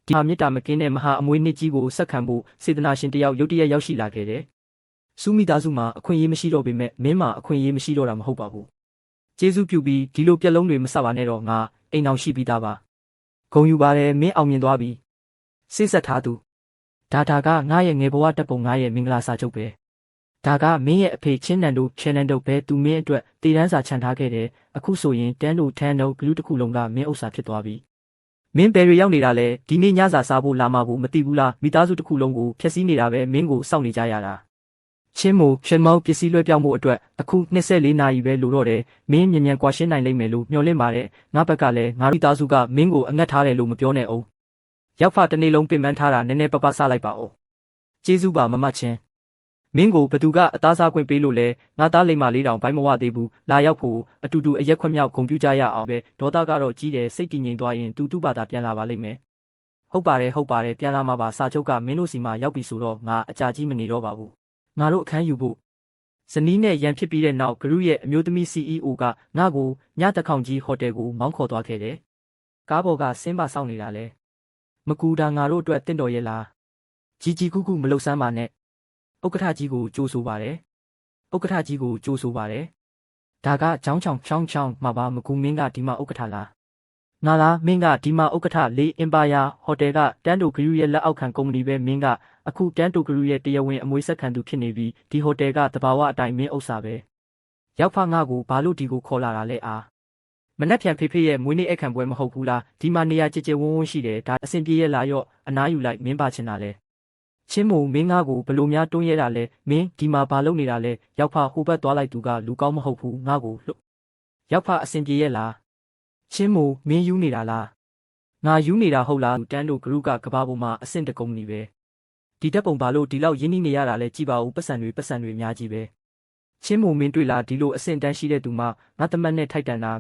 ဒီဟာမြစ်တာမကင်းတဲ့မဟာအမွေနှစ်ကြီးကိုဆက်ခံဖို့စေတနာရှင်တယောက်ရုတ်တရက်ရောက်ရှိလာခဲ့တယ်။စူးမိသားစုမှာအခွင့်အရေးမရှိတော့ပေမဲ့မင်းမှာအခွင့်အရေးမရှိတော့တာမဟုတ်ပါဘူး။ကျေးဇူးပြုပြီးဒီလိုပြက်လုံးတွေမဆက်ပါနဲ့တော့ငါအိမ်အောင်ရှိပြီးသားပါ။ဂုံယူပါတယ်မင်းအောင်မြင်သွားပြီ။စိတ်ဆက်ထားသူဒါကငါရဲ့ငယ်ဘဝတက်ပုံငါရဲ့မင်္ဂလာစာချုပ်ပဲ။ဒါကမင်းရဲ့အဖေချင်းနန်တို့ချန်နန်တို့ပဲသူမင်းအတွက်တည်တန်းစာချန်ထားခဲ့တယ်။အခုဆိုရင်တန်းတို့ထန်းတို့ဂလူးတစ်ခုလုံးကမင်းဥစ္စာဖြစ်သွားပြီ။မင်းဘယ်တွေရောက်နေတာလဲဒီနေ့ညစာစားဖို့လာမှာဘူးမသိဘူးလားမိသားစုတစ်ခုလုံးကိုဖျက်ဆီးနေတာပဲမင်းကိုစောင့်နေကြရတာချင်းမို့ရှင်မောပစ္စည်းလွှဲပြောင်းဖို့အတွက်အခု24နာရီပဲလိုတော့တယ်မင်းမြန်ကွာရှင်းနိုင်လိမ့်မယ်လို့မျှော်လင့်ပါတယ်ငါဘက်ကလည်းငါမိသားစုကမင်းကိုအငတ်ထားတယ်လို့မပြောနဲ့အောင်ရောက်ဖတနေ့လုံးပင်ပန်းထားတာနည်းနည်းပပစားလိုက်ပါဦးကျေးဇူးပါမမချင်းမင်းကိုဘသူကအသားစားခွင့်ပေးလို့လဲငါသားလိမ္မာလေးတောင်ဘိုင်းမဝသေးဘူးလာရောက်ဖို့အတူတူအရက်ခွက်မြောက်ဂုံပြူကြရအောင်ပဲဒေါသကတော့ကြီးတယ်စိတ်တည်ငြိမ်သွားရင်တူဘာသာပြန်လာပါလိမ့်မယ်ဟုတ်ပါတယ်ပြန်လာမှာပါစာချုပ်ကမင်းတို့စီမှာရောက်ပြီဆိုတော့ငါအကြာကြီးမနေတော့ပါဘူးငါတို့အခန်းယူဖို့ဇနီးနဲ့ရန်ဖြစ်ပြီးတဲ့နောက်ဂရုရဲ့အမျိုးသမီး CEO ကငါ့ကိုညတခေါင်ကြီးဟိုတယ်ကိုမောင်းခေါ်သွားခဲ့တယ်ကားပေါ်ကဆင်းပါဆောင်နေတာလဲမကူတာငါတို့အတွက်တင့်တော်ရဲ့လားကြီးကူးမလှုပ်ဆမ်းပါနဲ့ဥက္ကဋ္ဌကြီးကိုကြိုးဆိုပါတယ်ဒါကချောင်းမှာပါမကူမင်းကဒီမှာဥက္ကဋ္ဌလားငါလားမင်းကဒီမှာဥက္ကဋ္ဌလေးအင်ပါယာဟိုတယ်ကတန်းတိုဂရုရဲ့လက်အောက်ခံကုမ္ပဏီပဲမင်းကအခုတန်းတိုဂရုရဲ့တရားဝင်အမွေဆက်ခံသူဖြစ်နေပြီးဒီဟိုတယ်ကတဘာဝအတိုင်းမင်းဥစ္စာပဲရောက်ဖငါကိုဘာလို့ဒီကိုခေါ်လာတာလဲအားမနှက်ဖြန်ဖေရဲ့မွေးနေ့အခမ်းပွဲမဟုတ်ဘူးလားဒီမှာနေရာကြဲဝန်းရှိတယ်ဒါအဆင်ပြေရဲ့လားရော့အနားယူလိုက်မင်းပါချင်တာလဲချင်းမို့မင်းငါကိုဘလို့များတွန်းရဲတာလဲမင်းဒီမှာဘာလုပ်နေတာလဲရောက်ဖဟိုဘက်သွားလိုက်သူကလူကောင်းမဟုတ်ဘူးငါကိုလှုပ်ရောက်ဖအဆင်ပြေရဲ့လားချင်းမို့မင်းယူနေတာလားငါယူနေတာဟုတ်လားတန်းတို့ဂရုကကဘာပေါ်မှာအဆင့်တကုံနေပဲဒီတက်ပုံဘာလို့ဒီလောက်ရင်းနှီးနေရတာလဲကြည်ပါဦးပတ်စံတွေအများကြီးပဲချင်းမို့မင်းတွေ့လားဒီလိုအဆင့်တန်းရှိတဲ့သူမှငါတမတ်နဲ့ထိုက်တန်တာ